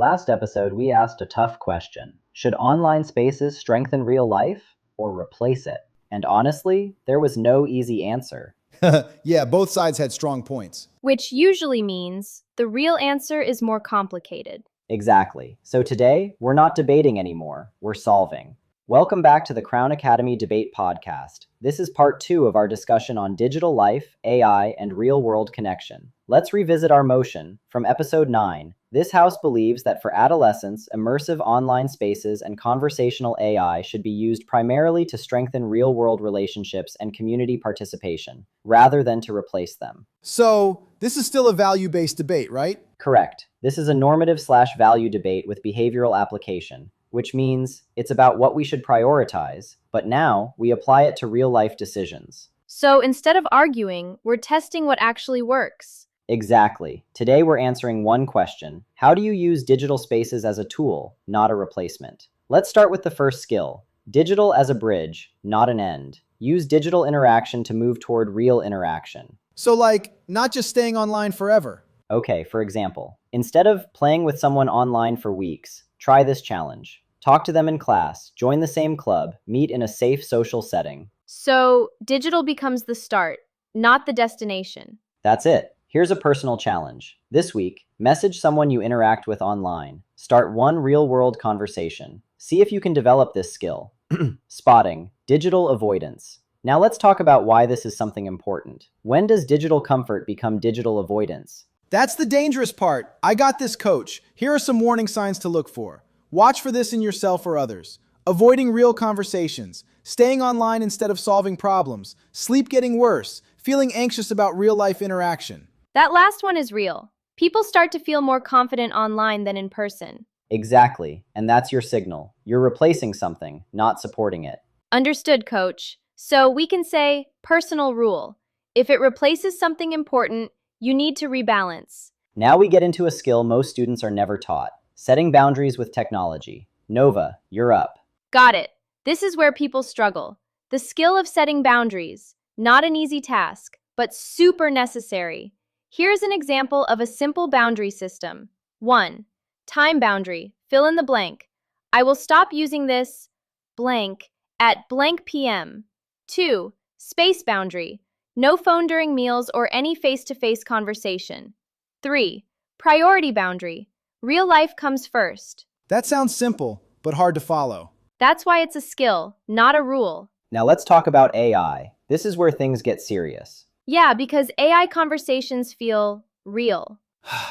Last episode, we asked a tough question. Should online spaces strengthen real life or replace it? And honestly, there was no easy answer. Yeah, both sides had strong points. Which usually means the real answer is more complicated. Exactly. So today, we're not debating anymore, we're solving. Welcome back to the Crown Academy Debate Podcast. This is part 2 of our discussion on digital life, AI, and real-world connection. Let's revisit our motion from episode 9. This house believes that for adolescents, immersive online spaces and conversational AI should be used primarily to strengthen real-world relationships and community participation, rather than to replace them. So, this is still a value-based debate, right? Correct. This is a normative/value debate with behavioral application, which means it's about what we should prioritize, but now we apply it to real-life decisions. So instead of arguing, we're testing what actually works. Exactly. Today we're answering one question. How do you use digital spaces as a tool, not a replacement? Let's start with the first skill. Digital as a bridge, not an end. Use digital interaction to move toward real interaction. So, not just staying online forever. Okay, for example, instead of playing with someone online for weeks, try this challenge. Talk to them in class, join the same club, meet in a safe social setting. So digital becomes the start, not the destination. That's it. Here's a personal challenge. This week, message someone you interact with online. Start one real-world conversation. See if you can develop this skill. Spotting, digital avoidance. Now let's talk about why this is something important. When does digital comfort become digital avoidance? That's the dangerous part. I got this, coach. Here are some warning signs to look for. Watch for this in yourself or others. Avoiding real conversations, staying online instead of solving problems, sleep getting worse, feeling anxious about real-life interaction. That last one is real. People start to feel more confident online than in person. Exactly, and that's your signal. You're replacing something, not supporting it. Understood, coach. So we can say, personal rule. If it replaces something important, you need to rebalance. Now we get into a skill most students are never taught. Setting boundaries with technology. Nova, you're up. Got it. This is where people struggle. The skill of setting boundaries. Not an easy task, but super necessary. Here's an example of a simple boundary system. 1. Time boundary. Fill in the blank. I will stop using this blank at blank PM. 2. Space boundary. No phone during meals or any face-to-face conversation. 3. Priority boundary. Real life comes first. That sounds simple, but hard to follow. That's why it's a skill, not a rule. Now let's talk about AI. This is where things get serious. Yeah, because AI conversations feel real.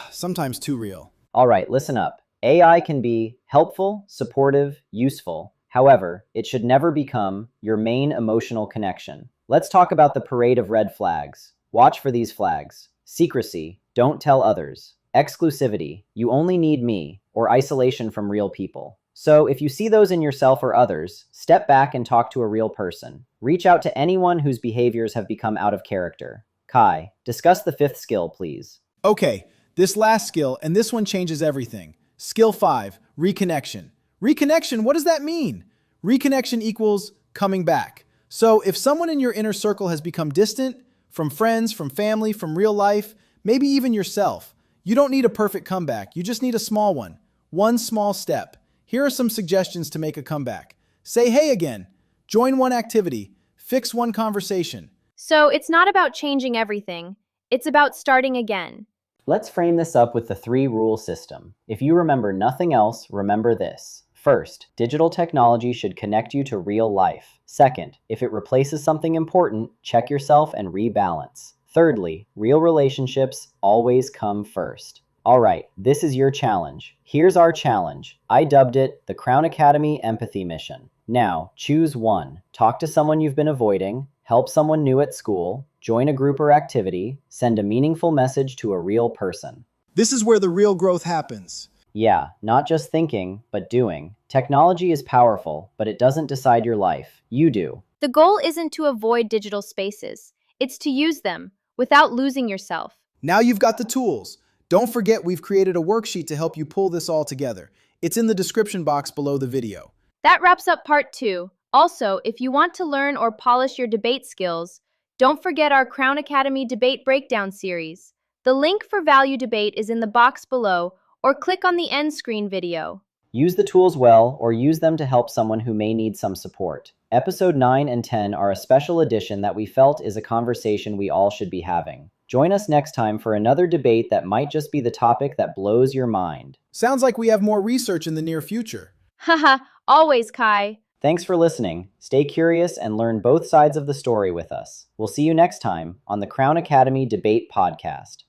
Sometimes too real. All right, listen up. AI can be helpful, supportive, useful. However, it should never become your main emotional connection. Let's talk about the parade of red flags. Watch for these flags. Secrecy, don't tell others. Exclusivity, you only need me, or isolation from real people. So if you see those in yourself or others, step back and talk to a real person. Reach out to anyone whose behaviors have become out of character. Kai, discuss the 5th skill, please. Okay, this last skill, and this one changes everything. Skill 5, reconnection. Reconnection, what does that mean? Reconnection equals coming back. So if someone in your inner circle has become distant, from friends, from family, from real life, maybe even yourself, you don't need a perfect comeback. You just need a small one. One small step. Here are some suggestions to make a comeback. Say hey again. Join one activity. Fix one conversation. So it's not about changing everything. It's about starting again. Let's frame this up with the 3-rule system. If you remember nothing else, remember this. First, digital technology should connect you to real life. Second, if it replaces something important, check yourself and rebalance. Thirdly, real relationships always come first. All right, this is your challenge. Here's our challenge. I dubbed it the Crown Academy Empathy Mission. Now, choose one. Talk to someone you've been avoiding, help someone new at school, join a group or activity, send a meaningful message to a real person. This is where the real growth happens. Yeah, not just thinking, but doing. Technology is powerful, but it doesn't decide your life. You do. The goal isn't to avoid digital spaces. It's to use them without losing yourself. Now you've got the tools. Don't forget we've created a worksheet to help you pull this all together. It's in the description box below the video. That wraps up part 2. Also, if you want to learn or polish your debate skills, don't forget our Crown Academy Debate Breakdown series. The link for Value Debate is in the box below, or click on the end screen video. Use the tools well, or use them to help someone who may need some support. Episode 9 and 10 are a special edition that we felt is a conversation we all should be having. Join us next time for another debate that might just be the topic that blows your mind. Sounds like we have more research in the near future. Haha, always, Kai. Thanks for listening. Stay curious and learn both sides of the story with us. We'll see you next time on the Crown Academy Debate Podcast.